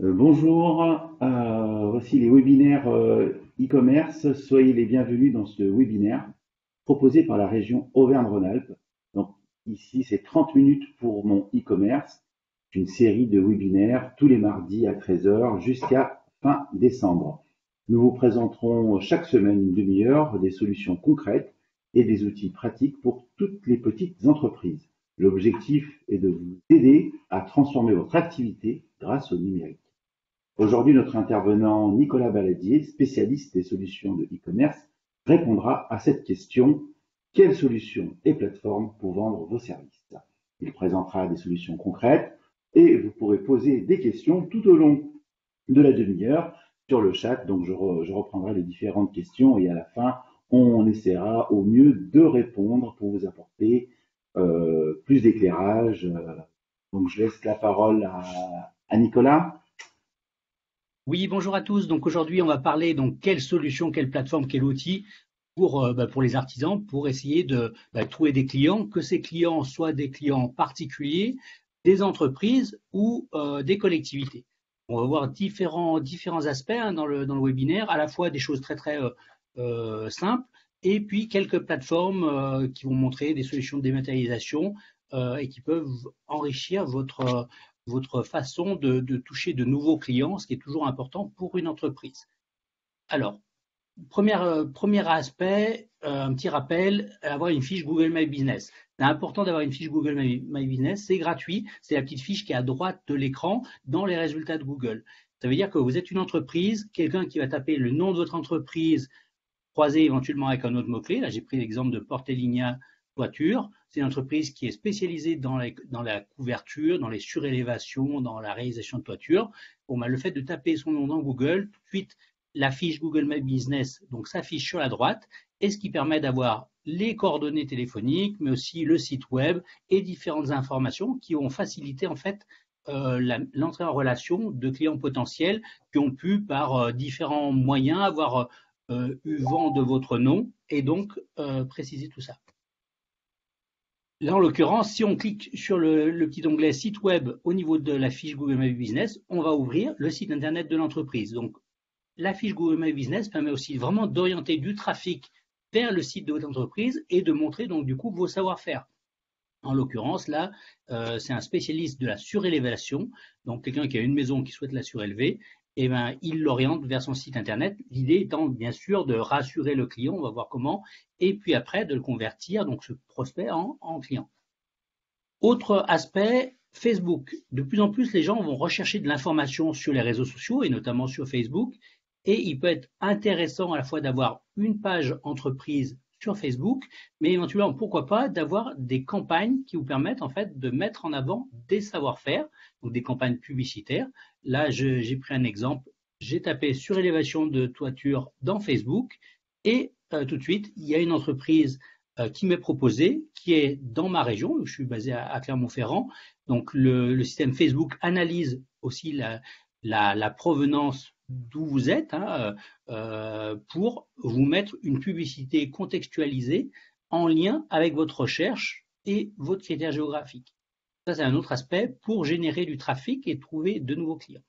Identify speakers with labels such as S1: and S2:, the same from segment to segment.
S1: Bonjour, voici les webinaires e-commerce. Soyez les bienvenus dans ce webinaire proposé par la région Auvergne-Rhône-Alpes. Donc ici, c'est 30 minutes pour mon e-commerce, une série de webinaires tous les mardis à 13 heures jusqu'à fin décembre. Nous vous présenterons chaque semaine une demi-heure des solutions concrètes et des outils pratiques pour toutes les petites entreprises. L'objectif est de vous aider à transformer votre activité grâce au numérique. Aujourd'hui, notre intervenant Nicolas Baladier, spécialiste des solutions de e-commerce, répondra à cette question: quelles solutions et plateformes pour vendre vos services? Il présentera des solutions concrètes et vous pourrez poser des questions tout au long de la demi-heure sur le chat. Donc, je reprendrai les différentes questions et à la fin, on essaiera au mieux de répondre pour vous apporter plus d'éclairage. Donc, je laisse la parole à Nicolas.
S2: Oui, bonjour à tous. Donc aujourd'hui, on va parler donc quelle solution, quelle plateforme, quel outil pour les artisans pour essayer de trouver des clients, que ces clients soient des clients particuliers, des entreprises ou des collectivités. On va voir différents aspects dans le webinaire, à la fois des choses très simples et puis quelques plateformes qui vont montrer des solutions de dématérialisation et qui peuvent enrichir votre façon de toucher de nouveaux clients, ce qui est toujours important pour une entreprise. Alors, premier aspect, un petit rappel, avoir une fiche Google My Business. C'est important d'avoir une fiche Google My Business, c'est gratuit, c'est la petite fiche qui est à droite de l'écran dans les résultats de Google. Ça veut dire que vous êtes une entreprise, quelqu'un qui va taper le nom de votre entreprise, croisé éventuellement avec un autre mot-clé. Là, j'ai pris l'exemple de Portelinia Toiture. C'est une entreprise qui est spécialisée dans la couverture, dans les surélévations, dans la réalisation de toitures. Bon, le fait de taper son nom dans Google, tout de suite, la fiche Google My Business donc s'affiche sur la droite, et ce qui permet d'avoir les coordonnées téléphoniques, mais aussi le site web et différentes informations qui vont faciliter en fait l'entrée en relation de clients potentiels qui ont pu par différents moyens avoir eu vent de votre nom et donc préciser tout ça. Là, en l'occurrence, si on clique sur le petit onglet site web au niveau de la fiche Google My Business, on va ouvrir le site internet de l'entreprise. Donc, la fiche Google My Business permet aussi vraiment d'orienter du trafic vers le site de votre entreprise et de montrer donc du coup vos savoir-faire. En l'occurrence, là, c'est un spécialiste de la surélévation, donc quelqu'un qui a une maison qui souhaite la surélever, et il l'oriente vers son site internet. L'idée étant bien sûr de rassurer le client, on va voir comment, et puis après de le convertir, donc ce prospect en client. Autre aspect, Facebook. De plus en plus, les gens vont rechercher de l'information sur les réseaux sociaux et notamment sur Facebook. Et il peut être intéressant à la fois d'avoir une page entreprise sur Facebook, mais éventuellement, pourquoi pas, d'avoir des campagnes qui vous permettent en fait de mettre en avant des savoir-faire, donc des campagnes publicitaires. Là, j'ai pris un exemple. J'ai tapé surélévation de toiture dans Facebook et tout de suite, il y a une entreprise qui m'est proposée, qui est dans ma région. Je suis basé à Clermont-Ferrand. Donc, le système Facebook analyse aussi la provenance d'où vous êtes pour vous mettre une publicité contextualisée en lien avec votre recherche et votre critère géographique. Ça, c'est un autre aspect pour générer du trafic et trouver de nouveaux clients.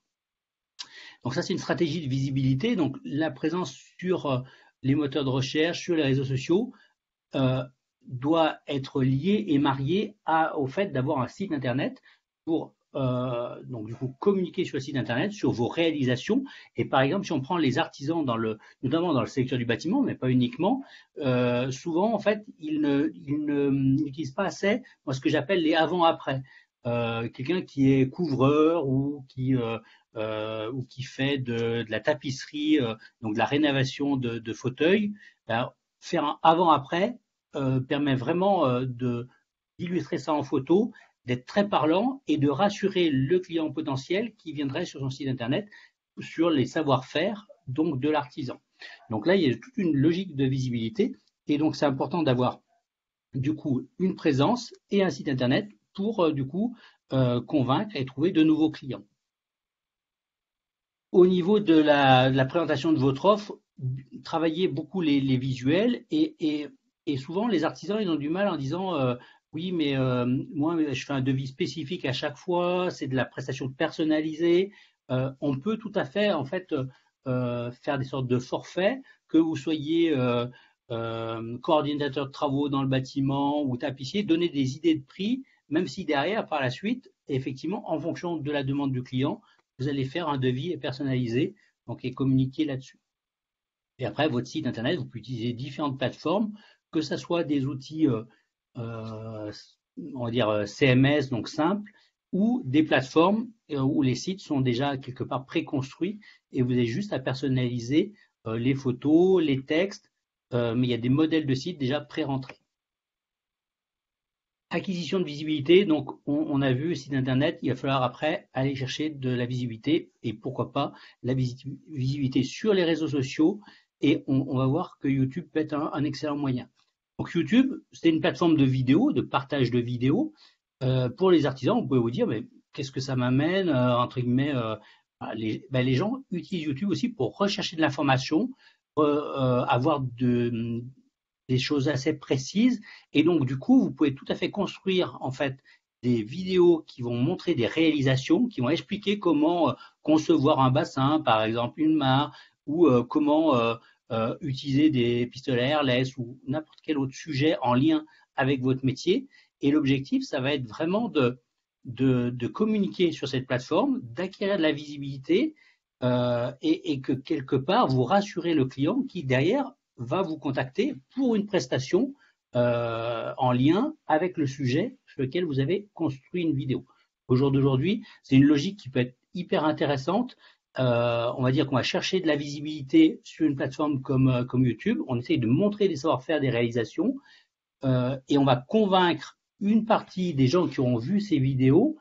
S2: Donc ça, c'est une stratégie de visibilité. Donc la présence sur les moteurs de recherche, sur les réseaux sociaux, doit être liée et mariée au fait d'avoir un site internet pour donc du coup communiquer sur le site internet sur vos réalisations. Et par exemple, si on prend les artisans notamment dans le secteur du bâtiment, mais pas uniquement, souvent en fait ils n'utilisent pas assez ce que j'appelle les avant-après. Quelqu'un qui est couvreur ou qui fait de la tapisserie, donc de la rénovation de fauteuils, faire un avant-après permet vraiment d'illustrer ça en photo, d'être très parlant et de rassurer le client potentiel qui viendrait sur son site internet sur les savoir-faire donc de l'artisan. Donc là, il y a toute une logique de visibilité et donc c'est important d'avoir du coup une présence et un site internet pour du coup convaincre et trouver de nouveaux clients. Au niveau de la présentation de votre offre, travaillez beaucoup les visuels et souvent les artisans ils ont du mal en disant oui mais moi je fais un devis spécifique à chaque fois, c'est de la prestation personnalisée, on peut tout à fait en fait faire des sortes de forfaits, que vous soyez coordinateur de travaux dans le bâtiment ou tapissier, donner des idées de prix, même si derrière, par la suite, effectivement, en fonction de la demande du client, vous allez faire un devis personnalisé, donc et communiquer là-dessus. Et après, votre site internet, vous pouvez utiliser différentes plateformes, que ce soit des outils, on va dire CMS, donc simples, ou des plateformes où les sites sont déjà quelque part préconstruits et vous avez juste à personnaliser les photos, les textes, mais il y a des modèles de sites déjà pré-rentrés. Acquisition de visibilité, donc on a vu site internet, il va falloir après aller chercher de la visibilité et pourquoi pas la visibilité sur les réseaux sociaux et on va voir que YouTube peut être un excellent moyen. Donc YouTube, c'est une plateforme de vidéos, de partage de vidéos. Pour les artisans, vous pouvez vous dire, mais qu'est-ce que ça m'amène, entre guillemets, les gens utilisent YouTube aussi pour rechercher de l'information, avoir des choses assez précises. Et donc, du coup, vous pouvez tout à fait construire, en fait, des vidéos qui vont montrer des réalisations, qui vont expliquer comment concevoir un bassin, par exemple une mare, ou comment utiliser des pistolets airless ou n'importe quel autre sujet en lien avec votre métier. Et l'objectif, ça va être vraiment de communiquer sur cette plateforme, d'acquérir de la visibilité et que quelque part, vous rassurez le client qui, derrière, va vous contacter pour une prestation en lien avec le sujet sur lequel vous avez construit une vidéo. Au jour d'aujourd'hui, c'est une logique qui peut être hyper intéressante. On va dire qu'on va chercher de la visibilité sur une plateforme comme YouTube. On essaye de montrer des savoir-faire, des réalisations, et on va convaincre une partie des gens qui auront vu ces vidéos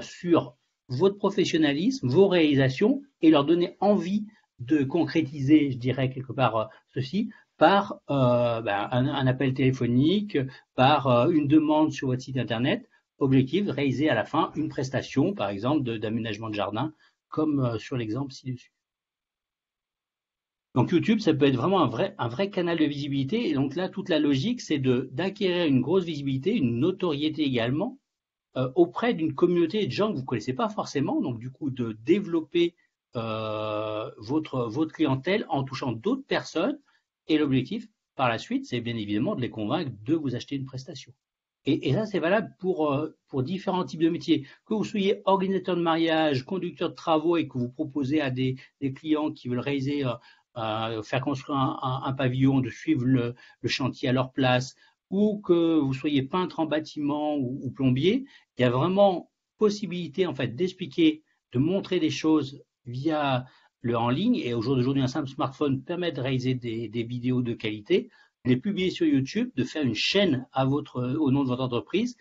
S2: sur votre professionnalisme, vos réalisations, et leur donner envie de concrétiser, je dirais quelque part ceci, par un appel téléphonique, par une demande sur votre site internet. Objectif, réaliser à la fin une prestation, par exemple, d'aménagement de jardin, comme sur l'exemple ci-dessus. Donc YouTube, ça peut être vraiment un vrai canal de visibilité. Et donc là, toute la logique, c'est d'acquérir une grosse visibilité, une notoriété également, auprès d'une communauté de gens que vous ne connaissez pas forcément. Donc du coup, de développer votre clientèle en touchant d'autres personnes. Et l'objectif, par la suite, c'est bien évidemment de les convaincre de vous acheter une prestation. Et ça, c'est valable pour différents types de métiers. Que vous soyez organisateur de mariage, conducteur de travaux et que vous proposez à des clients qui veulent réaliser, faire construire un pavillon, de suivre le chantier à leur place, ou que vous soyez peintre en bâtiment ou plombier, il y a vraiment possibilité en fait d'expliquer, de montrer des choses via le en ligne. Et au jour d'aujourd'hui, un simple smartphone permet de réaliser des vidéos de qualité, de les publier sur YouTube, de faire une chaîne au nom de votre entreprise,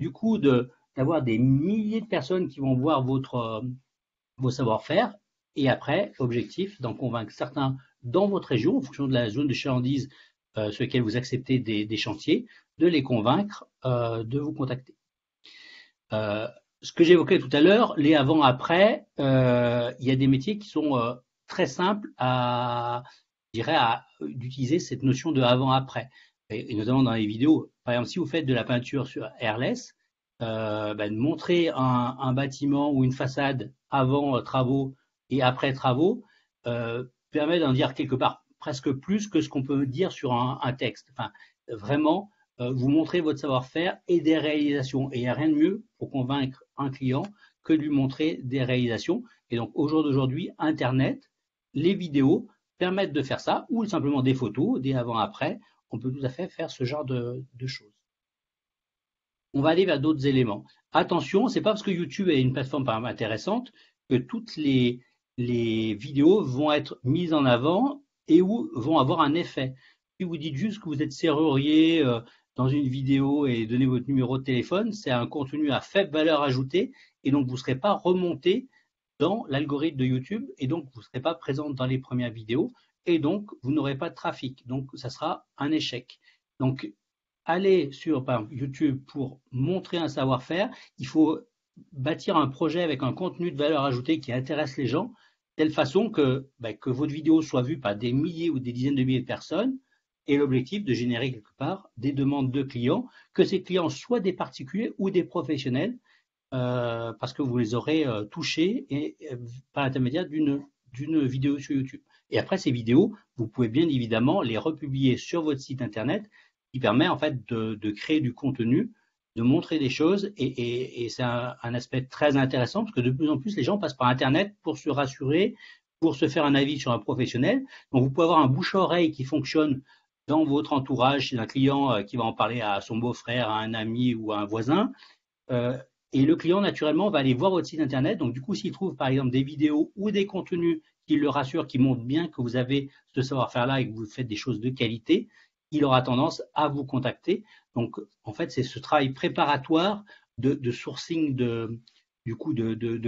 S2: du coup d'avoir des milliers de personnes qui vont voir vos savoir-faire, et après, objectif d'en convaincre certains dans votre région, en fonction de la zone de chalandise sur laquelle vous acceptez des chantiers, de les convaincre de vous contacter. Ce que j'évoquais tout à l'heure, les avant-après, il y a des métiers qui sont très simples d'utiliser cette notion de avant-après. Et notamment dans les vidéos. Par exemple, si vous faites de la peinture sur airless, de montrer un bâtiment ou une façade avant travaux et après travaux permet d'en dire quelque part presque plus que ce qu'on peut dire sur un texte. Enfin, vraiment, vous montrez votre savoir-faire et des réalisations. Et il n'y a rien de mieux pour convaincre un client que de lui montrer des réalisations. Et donc, au jour d'aujourd'hui, Internet, les vidéos permettent de faire ça, ou simplement des photos, des avant-après. On peut tout à fait faire ce genre de choses. On va aller vers d'autres éléments. Attention, c'est pas parce que YouTube est une plateforme intéressante que toutes les vidéos vont être mises en avant et ou vont avoir un effet. Si vous dites juste que vous êtes serrurier dans une vidéo et donnez votre numéro de téléphone, c'est un contenu à faible valeur ajoutée et donc vous ne serez pas remonté dans l'algorithme de YouTube et donc vous ne serez pas présent dans les premières vidéos et donc vous n'aurez pas de trafic. Donc ça sera un échec. Donc aller sur YouTube pour montrer un savoir-faire, il faut bâtir un projet avec un contenu de valeur ajoutée qui intéresse les gens, de telle façon que votre vidéo soit vue par des milliers ou des dizaines de milliers de personnes, et l'objectif de générer quelque part des demandes de clients, que ces clients soient des particuliers ou des professionnels, parce que vous les aurez touchés par l'intermédiaire d'une vidéo sur YouTube. Et après ces vidéos, vous pouvez bien évidemment les republier sur votre site internet, qui permet en fait de créer du contenu, de montrer des choses, et c'est un aspect très intéressant parce que de plus en plus les gens passent par internet pour se rassurer, pour se faire un avis sur un professionnel. Donc vous pouvez avoir un bouche-à-oreille qui fonctionne dans votre entourage, chez un client qui va en parler à son beau-frère, à un ami ou à un voisin. Et le client, naturellement, va aller voir votre site internet. Donc, du coup, s'il trouve, par exemple, des vidéos ou des contenus qui le rassurent, qui montrent bien que vous avez ce savoir-faire-là et que vous faites des choses de qualité, il aura tendance à vous contacter. Donc, en fait, c'est ce travail préparatoire de sourcing de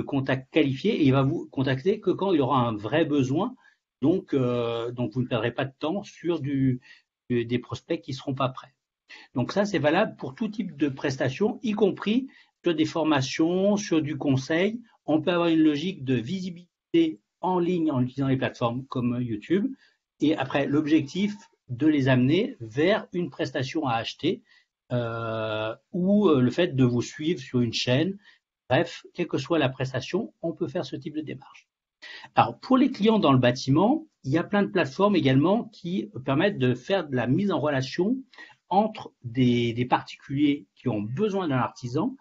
S2: contacts qualifiés, et il va vous contacter que quand il aura un vrai besoin. Donc vous ne perdrez pas de temps sur des prospects qui ne seront pas prêts. Donc ça, c'est valable pour tout type de prestations, y compris sur des formations, sur du conseil. On peut avoir une logique de visibilité en ligne en utilisant les plateformes comme YouTube. Et après, l'objectif de les amener vers une prestation à acheter ou le fait de vous suivre sur une chaîne. Bref, quelle que soit la prestation, on peut faire ce type de démarche. Alors, pour les clients dans le bâtiment, il y a plein de plateformes également qui permettent de faire de la mise en relation entre des particuliers qui ont besoin d'un artisan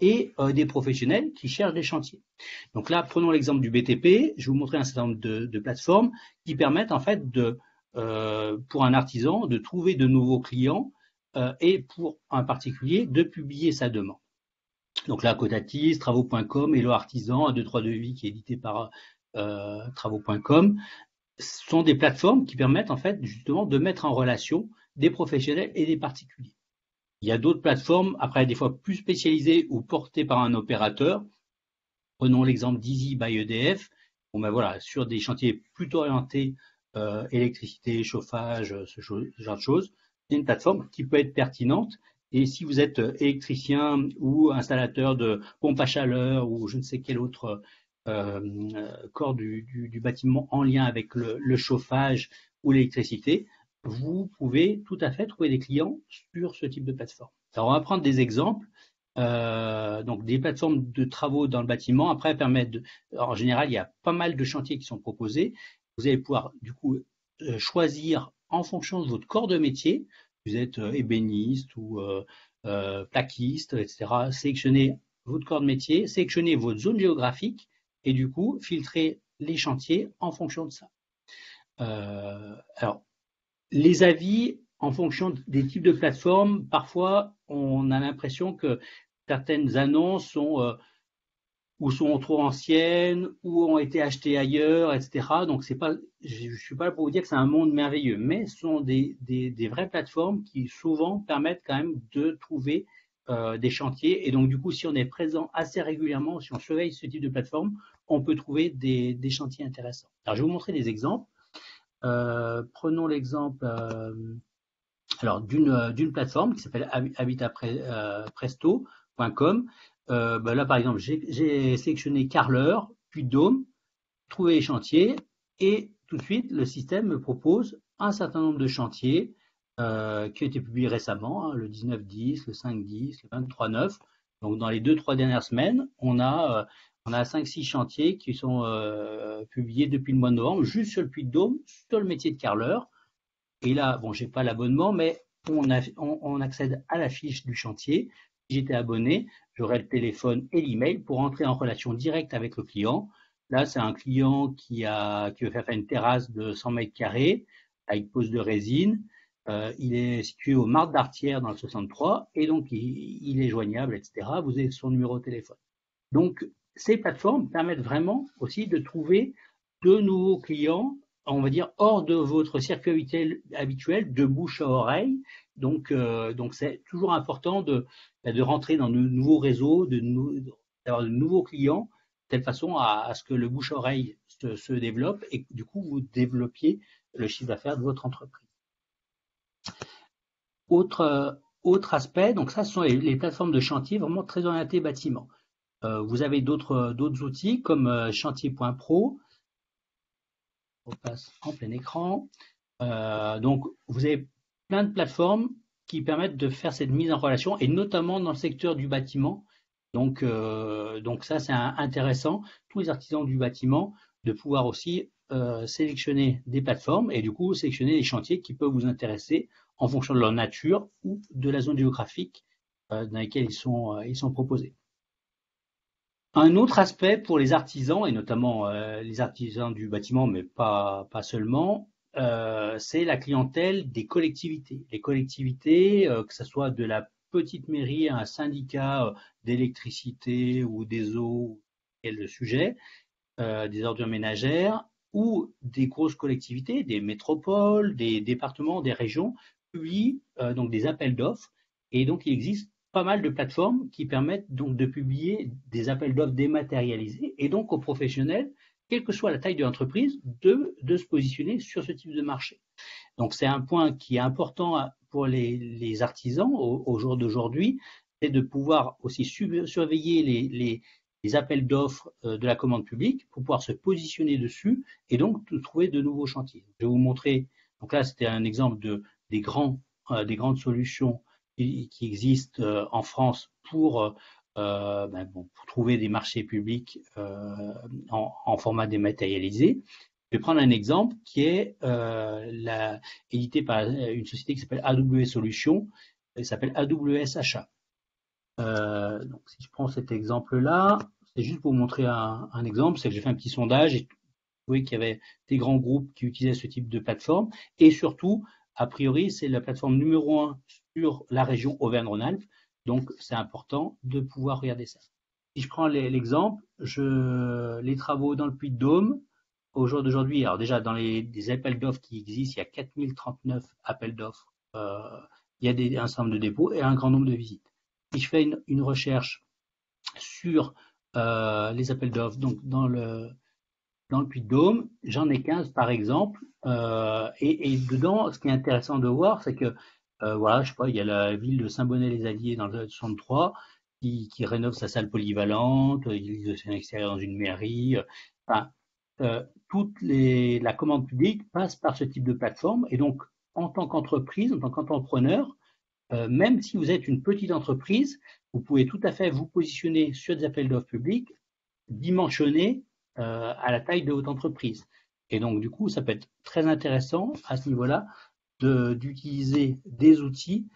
S2: et des professionnels qui cherchent des chantiers. Donc là, prenons l'exemple du BTP. Je vais vous montrer un certain nombre de plateformes qui permettent en fait pour un artisan de trouver de nouveaux clients et pour un particulier de publier sa demande. Donc là, Codatis, Travaux.com, Hello Artisan, 1, 2, 3 Devis qui est édité par Travaux.com, sont des plateformes qui permettent en fait justement de mettre en relation des professionnels et des particuliers. Il y a d'autres plateformes, après des fois plus spécialisées ou portées par un opérateur. Prenons l'exemple d'Easy by EDF. Bon ben voilà, sur des chantiers plutôt orientés électricité, chauffage, ce genre de choses, c'est une plateforme qui peut être pertinente. Et si vous êtes électricien ou installateur de pompe à chaleur ou je ne sais quel autre corps du bâtiment en lien avec le chauffage ou l'électricité, vous pouvez tout à fait trouver des clients sur ce type de plateforme. Alors, on va prendre des exemples. Donc, des plateformes de travaux dans le bâtiment, après, permettent en général, il y a pas mal de chantiers qui sont proposés. Vous allez pouvoir, du coup, choisir en fonction de votre corps de métier. Vous êtes ébéniste ou plaquiste, etc. Sélectionnez votre corps de métier, sélectionnez votre zone géographique et du coup, filtrer les chantiers en fonction de ça. Alors, les avis en fonction des types de plateformes, parfois, on a l'impression que certaines annonces sont ou sont trop anciennes ou ont été achetées ailleurs, etc. Donc, c'est pas, je ne suis pas là pour vous dire que c'est un monde merveilleux, mais ce sont des vraies plateformes qui souvent permettent quand même de trouver des chantiers. Et donc, du coup, si on est présent assez régulièrement, si on surveille ce type de plateforme, on peut trouver des chantiers intéressants. Alors, je vais vous montrer des exemples. Prenons l'exemple d'une plateforme qui s'appelle habitatpresto.com. Là, par exemple, j'ai sélectionné carreleur, Puy-de-Dôme, trouver les chantiers, et tout de suite, le système me propose un certain nombre de chantiers qui ont été publiés récemment, le 19-10, le 5-10, le 23-9. Donc, dans les 2-3 dernières semaines, on a 5-6 chantiers qui sont publiés depuis le mois de novembre, juste sur le Puy-de-Dôme, sur le métier de carreleur. Et là, bon, j'ai pas l'abonnement, mais on accède à la fiche du chantier. Si j'étais abonné, j'aurais le téléphone et l'email pour entrer en relation directe avec le client. Là, c'est un client qui veut faire une terrasse de 100 mètres carrés avec pose de résine. Il est situé au Marc d'Artière dans le 63 et donc il est joignable, etc. Vous avez son numéro de téléphone. Donc, ces plateformes permettent vraiment aussi de trouver de nouveaux clients, on va dire, hors de votre circuit habituel, de bouche à oreille. Donc c'est toujours important de rentrer dans de nouveaux réseaux, d'avoir de nouveaux clients, de telle façon à ce que le bouche à oreille se développe et que du coup, vous développiez le chiffre d'affaires de votre entreprise. Autre aspect, donc ça, ce sont les plateformes de chantier vraiment très orientées bâtiment. Vous avez d'autres outils comme chantier.pro. On passe en plein écran. Donc, vous avez plein de plateformes qui permettent de faire cette mise en relation, et notamment dans le secteur du bâtiment. Donc ça, c'est intéressant, tous les artisans du bâtiment, de pouvoir aussi sélectionner des plateformes et du coup sélectionner les chantiers qui peuvent vous intéresser en fonction de leur nature ou de la zone géographique dans laquelle ils sont proposés. Un autre aspect pour les artisans, et notamment les artisans du bâtiment, mais pas seulement, c'est la clientèle des collectivités. Les collectivités, que ce soit de la petite mairie à un syndicat d'électricité ou des eaux, quel le sujet, des ordures ménagères, ou des grosses collectivités, des métropoles, des départements, des régions, publient donc des appels d'offres. Et donc, il existe pas mal de plateformes qui permettent donc de publier des appels d'offres dématérialisés et donc aux professionnels, quelle que soit la taille de l'entreprise, de se positionner sur ce type de marché. Donc, c'est un point qui est important pour les artisans au jour d'aujourd'hui, c'est de pouvoir aussi surveiller les appels d'offres de la commande publique pour pouvoir se positionner dessus et donc de trouver de nouveaux chantiers. Je vais vous montrer, donc là c'était un exemple des grandes solutions qui existent en France pour trouver des marchés publics en format dématérialisé. Je vais prendre un exemple qui est édité par une société qui s'appelle AWS Solutions, elle s'appelle AWS Achat. Donc si je prends cet exemple-là, c'est juste pour vous montrer un exemple, c'est que j'ai fait un petit sondage et trouvé qu'il y avait des grands groupes qui utilisaient ce type de plateforme et surtout, a priori, c'est la plateforme numéro 1 sur la région Auvergne-Rhône-Alpes, donc c'est important de pouvoir regarder ça. Si je prends l'exemple, les travaux dans le Puy-de-Dôme, au jour d'aujourd'hui, alors déjà dans les appels d'offres qui existent, il y a 4039 appels d'offres, il y a un certain nombre de dépôts et un grand nombre de visites. Si je fais une recherche sur les appels d'offres, donc dans le Puy-de-Dôme, j'en ai 15 par exemple, et dedans, ce qui est intéressant de voir, c'est que voilà, je sais pas, il y a la ville de Saint-Bonnet-les-Alliés dans le 63 qui rénove sa salle polyvalente, il est extérieur dans une mairie. Enfin, la commande publique passe par ce type de plateforme, et donc en tant qu'entreprise, en tant qu'entrepreneur, même si vous êtes une petite entreprise, vous pouvez tout à fait vous positionner sur des appels d'offres publics dimensionnés à la taille de votre entreprise. Et donc, du coup, ça peut être très intéressant à ce niveau-là d'utiliser des outils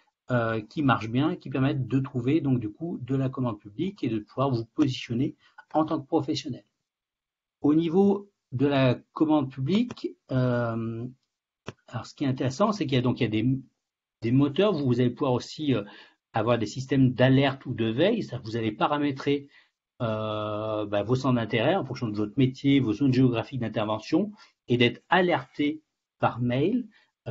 S2: qui marchent bien, qui permettent de trouver donc du coup de la commande publique et de pouvoir vous positionner en tant que professionnel. Au niveau de la commande publique, alors ce qui est intéressant, c'est qu'il y a des moteurs, vous allez pouvoir aussi avoir des systèmes d'alerte ou de veille, c'est-à-dire que vous allez paramétrer vos centres d'intérêt en fonction de votre métier, vos zones géographiques d'intervention, et d'être alerté par mail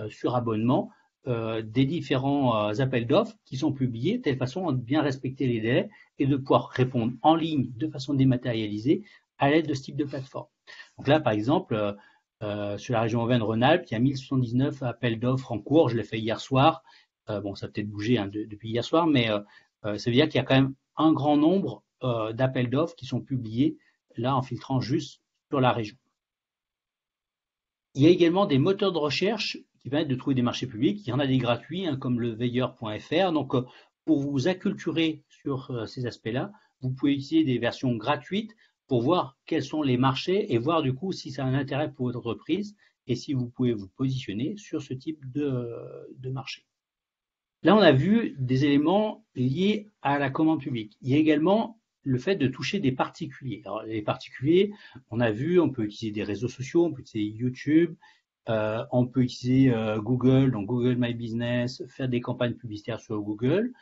S2: sur abonnement des différents appels d'offres qui sont publiés de telle façon à bien respecter les délais et de pouvoir répondre en ligne de façon dématérialisée à l'aide de ce type de plateforme. Donc là, par exemple, sur la région Auvergne-Rhône-Alpes, il y a 1079 appels d'offres en cours. Je l'ai fait hier soir. Bon, ça a peut-être bougé depuis hier soir, mais ça veut dire qu'il y a quand même un grand nombre d'appels d'offres qui sont publiés là en filtrant juste sur la région. Il y a également des moteurs de recherche qui permettent de trouver des marchés publics. Il y en a des gratuits, comme le veilleur.fr. Donc, pour vous acculturer sur ces aspects-là, vous pouvez utiliser des versions gratuites pour voir quels sont les marchés et voir du coup si ça a un intérêt pour votre entreprise et si vous pouvez vous positionner sur ce type de marché. Là, on a vu des éléments liés à la commande publique. Il y a également le fait de toucher des particuliers. Alors, les particuliers, on a vu, on peut utiliser des réseaux sociaux, on peut utiliser YouTube, on peut utiliser Google, donc Google My Business, faire des campagnes publicitaires sur Google,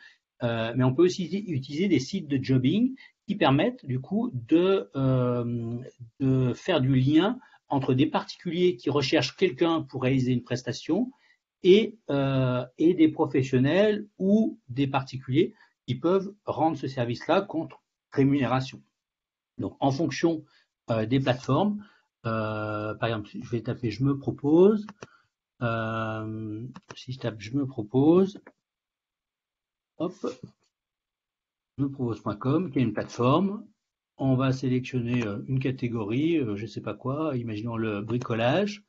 S2: mais on peut aussi utiliser des sites de jobbing qui permettent du coup de faire du lien entre des particuliers qui recherchent quelqu'un pour réaliser une prestation et des professionnels ou des particuliers qui peuvent rendre ce service-là contre rémunération. Donc, en fonction des plateformes, par exemple, je vais taper « je me propose », si je tape « je me propose », hop, je me propose.com, qui est une plateforme, on va sélectionner une catégorie, je ne sais pas quoi, imaginons le bricolage,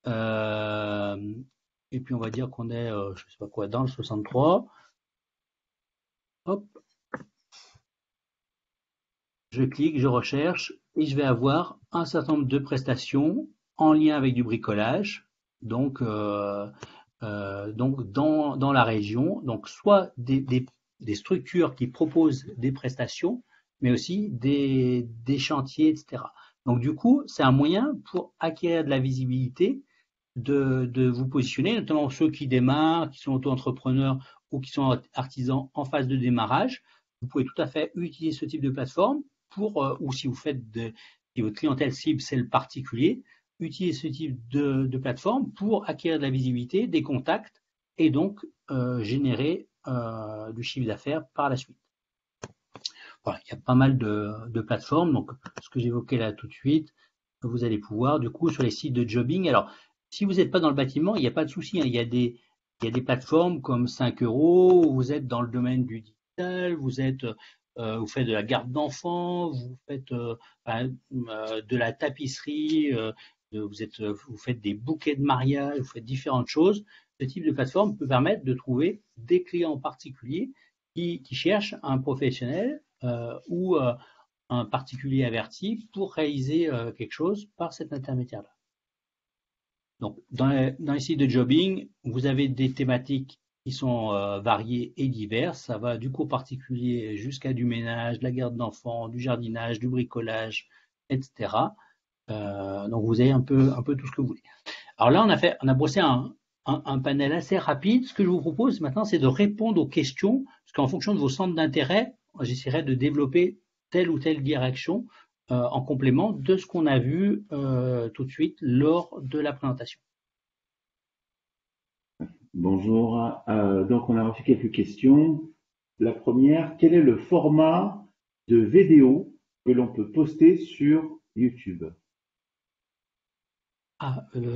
S2: et puis on va dire qu'on est, je ne sais pas quoi, dans le 63. Hop. je clique, je recherche et je vais avoir un certain nombre de prestations en lien avec du bricolage. Donc dans la région, donc soit des structures qui proposent des prestations, mais aussi des chantiers, etc. Donc du coup, c'est un moyen pour acquérir de la visibilité, de vous positionner, notamment ceux qui démarrent, qui sont auto-entrepreneurs ou qui sont artisans en phase de démarrage. Vous pouvez tout à fait utiliser ce type de plateforme pour, ou si vous faites si votre clientèle cible, c'est le particulier, utiliser ce type de plateforme pour acquérir de la visibilité, des contacts et donc générer du chiffre d'affaires par la suite. Voilà, il y a pas mal de plateformes. Donc, ce que j'évoquais là tout de suite, vous allez pouvoir, du coup, sur les sites de jobbing. Alors, si vous n'êtes pas dans le bâtiment, il n'y a pas de souci, hein. Il y a des plateformes comme 5 euros, vous êtes dans le domaine du digital, vous faites de la garde d'enfants, vous faites de la tapisserie, vous faites des bouquets de mariage, vous faites différentes choses. Ce type de plateforme peut permettre de trouver des clients particuliers qui cherchent un professionnel ou un particulier averti pour réaliser quelque chose par cet intermédiaire-là. Donc, dans les sites de jobbing, vous avez des thématiques qui sont variées et diverses. Ça va du cours particulier jusqu'à du ménage, de la garde d'enfants, du jardinage, du bricolage, etc. Donc, vous avez un peu tout ce que vous voulez. Alors là, on a brossé un panel assez rapide. Ce que je vous propose maintenant, c'est de répondre aux questions, parce qu'en fonction de vos centres d'intérêt, j'essaierai de développer telle ou telle direction en complément de ce qu'on a vu tout de suite lors de la présentation.
S1: Bonjour. Donc, on a reçu quelques questions. La première, quel est le format de vidéo que l'on peut poster sur YouTube?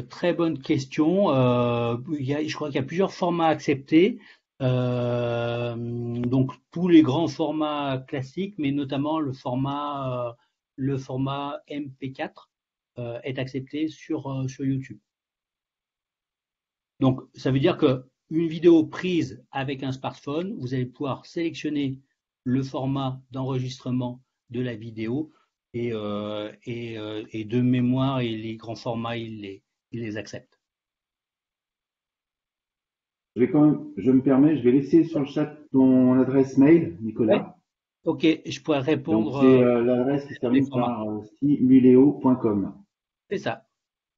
S2: Très bonne question. Je crois qu'il y a plusieurs formats acceptés. Donc tous les grands formats classiques, mais notamment le format MP4 est accepté sur YouTube. Donc ça veut dire que une vidéo prise avec un smartphone, vous allez pouvoir sélectionner le format d'enregistrement de la vidéo et de mémoire et les grands formats, il les accepte.
S1: Je me permets, je vais laisser sur le chat ton adresse mail, Nicolas.
S2: Ouais. Ok, je pourrais répondre.
S1: Donc, c'est l'adresse qui se termine par stimuleo.com.
S2: C'est ça.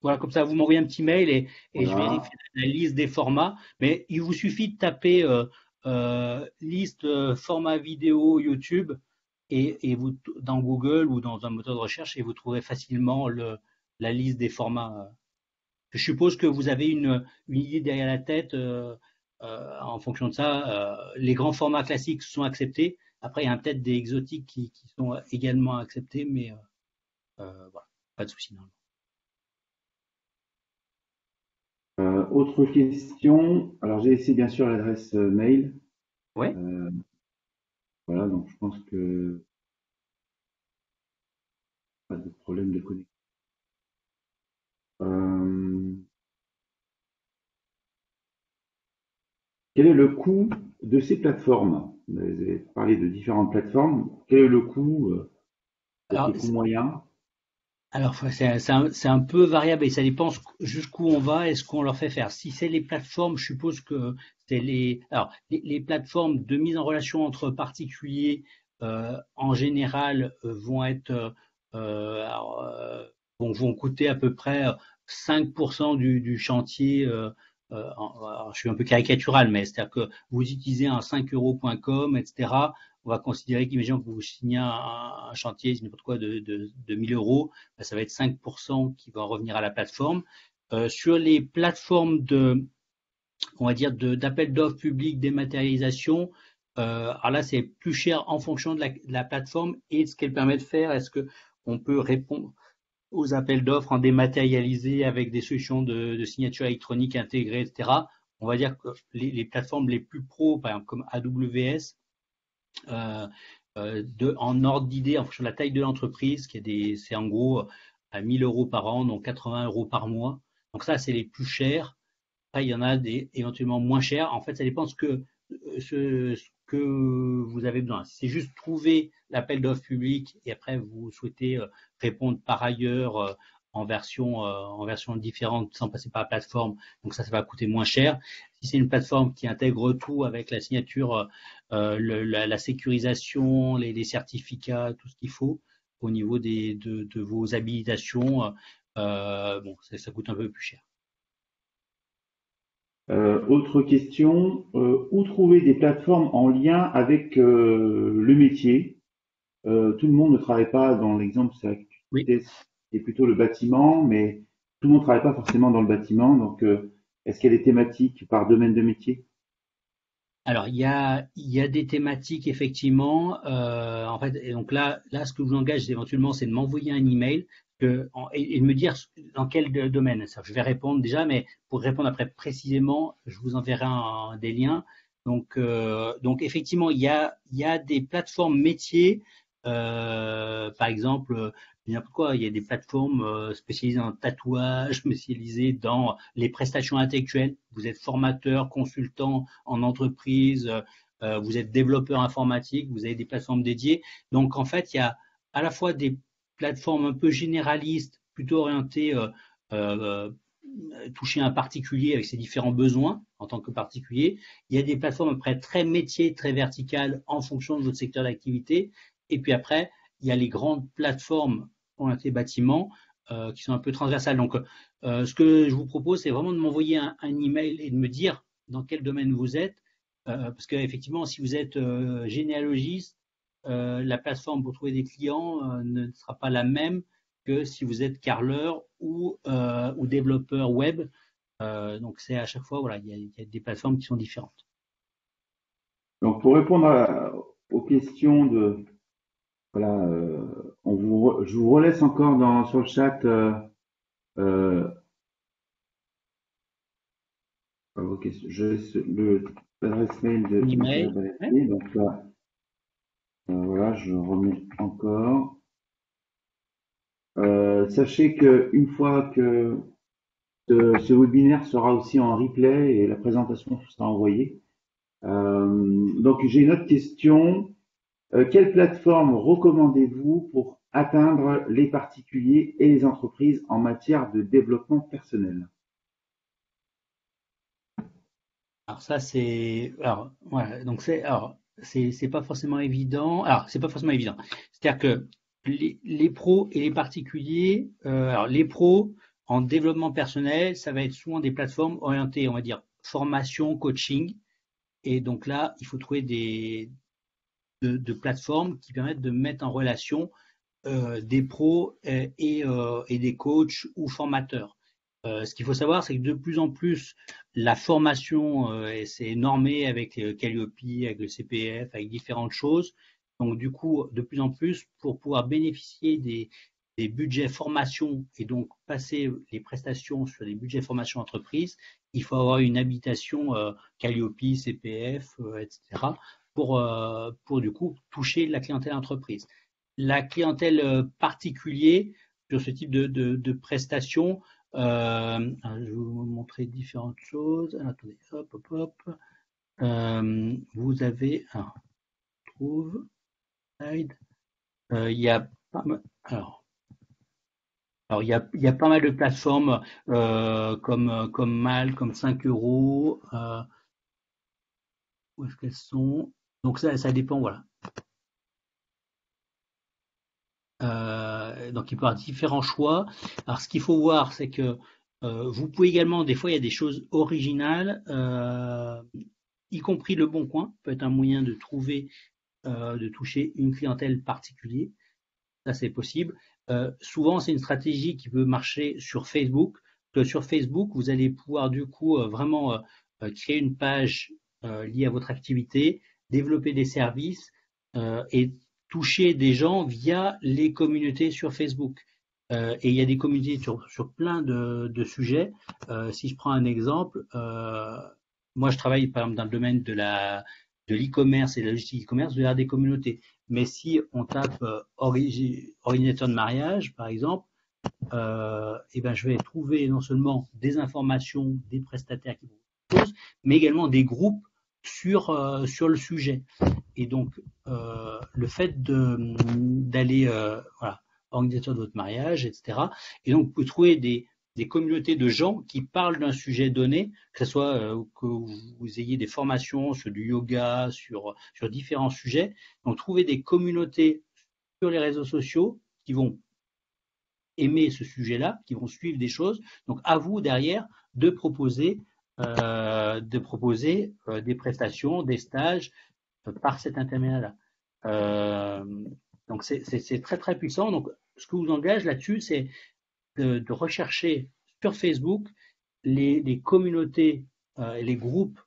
S2: Voilà, comme ça, vous m'envoyez un petit mail et
S1: Voilà.
S2: je vérifie la liste des formats. Mais il vous suffit de taper liste format vidéo YouTube et vous dans Google ou dans un moteur de recherche et vous trouverez facilement la liste des formats. Je suppose que vous avez une idée derrière la tête. En fonction de ça, les grands formats classiques sont acceptés. Après, il y a peut-être des exotiques qui sont également acceptés, mais voilà, pas de souci.
S1: Autre question. Alors, j'ai laissé bien sûr l'adresse mail.
S2: Ouais.
S1: Voilà, donc je pense que pas de problème de connexion. Quel est le coût de ces plateformes? Vous avez parlé de différentes plateformes. Quel est le coût, le coût moyen?
S2: Alors, c'est un peu variable et ça dépend jusqu'où on va et ce qu'on leur fait faire. Si c'est les plateformes, je suppose que c'est les plateformes de mise en relation entre particuliers en général vont coûter à peu près 5% du chantier. Alors, je suis un peu caricatural, mais c'est-à-dire que vous utilisez un 5euros.com, etc. On va considérer qu'imaginons que vous signez un chantier, n'importe quoi, de 1000 euros, ben, ça va être 5% qui va revenir à la plateforme. Sur les plateformes on va dire, d'appel d'offres publics, dématérialisation, alors là, c'est plus cher en fonction de la plateforme et de ce qu'elle permet de faire. Est-ce qu'on peut répondre aux appels d'offres en dématérialisé avec des solutions de signature électronique intégrées, etc. On va dire que les plateformes les plus pros, par exemple comme AWS, en ordre d'idée, en fonction de la taille de l'entreprise, c'est en gros à 1000 euros par an, donc 80 euros par mois. Donc ça, c'est les plus chers. Après, il y en a des éventuellement moins chers. En fait, ça dépend ce que que vous avez besoin. Si c'est juste trouver l'appel d'offres public et après vous souhaitez répondre par ailleurs en version différente sans passer par la plateforme, donc ça va coûter moins cher. Si c'est une plateforme qui intègre tout avec la signature, la sécurisation, les certificats, tout ce qu'il faut au niveau de vos habilitations, bon, ça coûte un peu plus cher.
S1: Autre question, où trouver des plateformes en lien avec le métier? Tout le monde ne travaille pas dans l'exemple,
S2: Oui.
S1: c'est plutôt le bâtiment, mais tout le monde ne travaille pas forcément dans le bâtiment. Donc, est-ce qu'il y a des thématiques par domaine de métier?
S2: Alors, il y a des thématiques effectivement. En fait, et donc là, ce que je vous engage éventuellement, c'est de m'envoyer un email et de me dire dans quel domaine. Ça, je vais répondre déjà, mais pour répondre après précisément, je vous enverrai des liens. Donc effectivement, il y a des plateformes métiers. Par exemple, n'importe quoi. Il y a des plateformes spécialisées en tatouage, spécialisées dans les prestations intellectuelles. Vous êtes formateur, consultant en entreprise, vous êtes développeur informatique, vous avez des plateformes dédiées. Donc en fait, il y a à la fois des plateformes un peu généralistes, plutôt orientées euh, toucher un particulier avec ses différents besoins en tant que particulier. Il y a des plateformes après très métiers, très verticales en fonction de votre secteur d'activité. Et puis après, il y a les grandes plateformes orientées bâtiments qui sont un peu transversales. Donc, ce que je vous propose, c'est vraiment de m'envoyer un email et de me dire dans quel domaine vous êtes. Parce qu'effectivement, si vous êtes généalogiste, la plateforme pour trouver des clients ne sera pas la même que si vous êtes carreleur ou développeur web. Donc, c'est à chaque fois, voilà, il y a des plateformes qui sont différentes.
S1: Donc, pour répondre aux questions voilà, je vous relaisse encore sur le chat euh, l'adresse mail de Nicolas
S2: Email, ouais.
S1: Balatier. Donc là, voilà, je remets encore. Sachez que une fois que ce webinaire sera aussi en replay et la présentation sera envoyée. Donc j'ai une autre question. Quelle plateforme recommandez-vous pour atteindre les particuliers et les entreprises en matière de développement personnel?
S2: Alors ça c'est alors voilà donc c'est pas forcément évident. Alors c'est pas forcément évident. C'est-à-dire que les pros et les particuliers, alors les pros en développement personnel, ça va être souvent des plateformes orientées, on va dire formation, coaching. Et donc là, il faut trouver de plateformes qui permettent de mettre en relation des pros et des coachs ou formateurs. Ce qu'il faut savoir, c'est que de plus en plus, la formation c'est normé avec Calliope, avec le CPF, avec différentes choses. Donc du coup, de plus en plus, pour pouvoir bénéficier des budgets formation et donc passer les prestations sur des budgets formation entreprise, il faut avoir une habilitation Calliope, CPF, etc. Pour du coup toucher la clientèle entreprise. La clientèle particulier sur ce type de prestations, je vais vous montrer différentes choses. Attendez, hop, hop, hop. Vous avez un trouve slide. Il y a pas mal. Alors il y a pas mal de plateformes comme Mal, comme 5 euros. Où est-ce qu'elles sont? Donc ça dépend, voilà. Donc il peut y avoir différents choix. Alors ce qu'il faut voir, c'est que vous pouvez également, des fois il y a des choses originales, y compris le Bon Coin peut être un moyen de trouver, de toucher une clientèle particulière. Ça c'est possible. Souvent c'est une stratégie qui peut marcher sur Facebook. Que sur Facebook vous allez pouvoir du coup vraiment créer une page liée à votre activité, développer des services et toucher des gens via les communautés sur Facebook. Et il y a des communautés sur plein de sujets. Si je prends un exemple, moi je travaille par exemple dans le domaine de l'e-commerce et de la logistique e-commerce, il y a des communautés. Mais si on tape ordinateur de mariage, par exemple, et ben je vais trouver non seulement des informations des prestataires qui proposent, mais également des groupes sur le sujet. Et donc, le fait d'aller, voilà, organisateur de votre mariage, etc. Et donc, vous pouvez trouver des communautés de gens qui parlent d'un sujet donné, que ce soit que vous ayez des formations sur du yoga, sur différents sujets. Donc, trouver des communautés sur les réseaux sociaux qui vont aimer ce sujet-là, qui vont suivre des choses. Donc, à vous derrière de proposer des prestations, des stages par cet intermédiaire-là. Euh, donc, c'est très, très puissant. Donc, ce que vous engage là-dessus, c'est de rechercher sur Facebook les communautés, les groupes.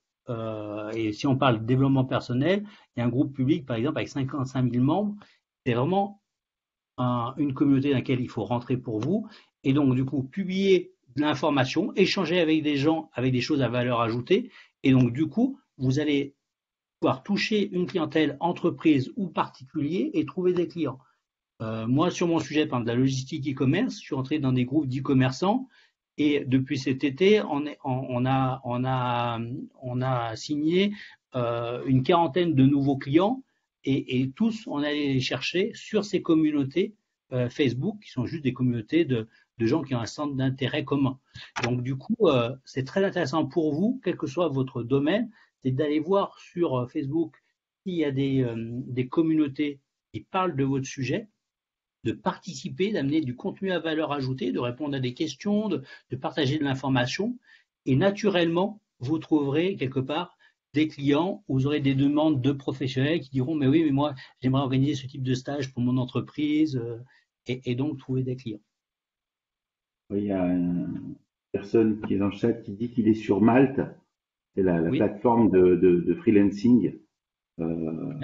S2: Et si on parle de développement personnel, il y a un groupe public, par exemple, avec 55 000 membres. C'est vraiment une communauté dans laquelle il faut rentrer pour vous. Et donc, du coup, publier de l'information, échanger avec des gens avec des choses à valeur ajoutée. Et donc, du coup, vous allez pouvoir toucher une clientèle entreprise ou particulier et trouver des clients. Moi, sur mon sujet, par exemple, de la logistique e-commerce, je suis entré dans des groupes d'e-commerçants et depuis cet été, on a signé une quarantaine de nouveaux clients et tous, on allait les chercher sur ces communautés Facebook, qui sont juste des communautés de gens qui ont un centre d'intérêt commun. Donc, du coup, c'est très intéressant pour vous, quel que soit votre domaine, c'est d'aller voir sur Facebook s'il y a des communautés qui parlent de votre sujet, de participer, d'amener du contenu à valeur ajoutée, de répondre à des questions, de partager de l'information. Et naturellement, vous trouverez quelque part des clients, vous aurez des demandes de professionnels qui diront, mais oui, mais moi, j'aimerais organiser ce type de stage pour mon entreprise, et donc trouver des clients.
S1: Il y a une personne qui est dans le chat qui dit qu'il est sur Malte, c'est la
S2: Oui.
S1: plateforme de freelancing. Euh,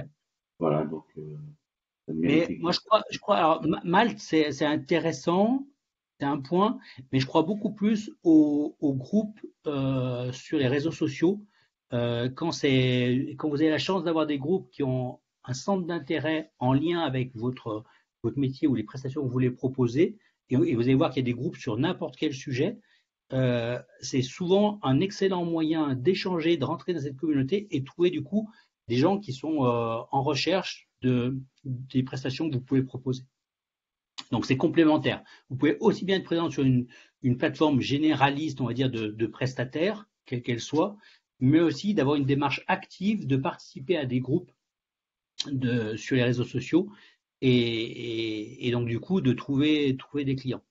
S1: voilà, donc ça mérite
S2: Mais moi, alors, Malte, c'est intéressant, c'est un point, mais je crois beaucoup plus aux groupes sur les réseaux sociaux. Quand vous avez la chance d'avoir des groupes qui ont un centre d'intérêt en lien avec votre métier ou les prestations que vous voulez proposer, et vous allez voir qu'il y a des groupes sur n'importe quel sujet, c'est souvent un excellent moyen d'échanger, de rentrer dans cette communauté et trouver du coup des gens qui sont en recherche des prestations que vous pouvez proposer. Donc c'est complémentaire. Vous pouvez aussi bien être présent sur une plateforme généraliste, on va dire, de prestataires, quelle qu'elle soit, mais aussi d'avoir une démarche active, de participer à des groupes sur les réseaux sociaux et donc du coup de trouver des clients.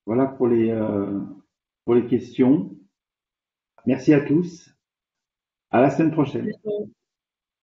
S1: Voilà pour les questions. Merci à tous. À la semaine prochaine.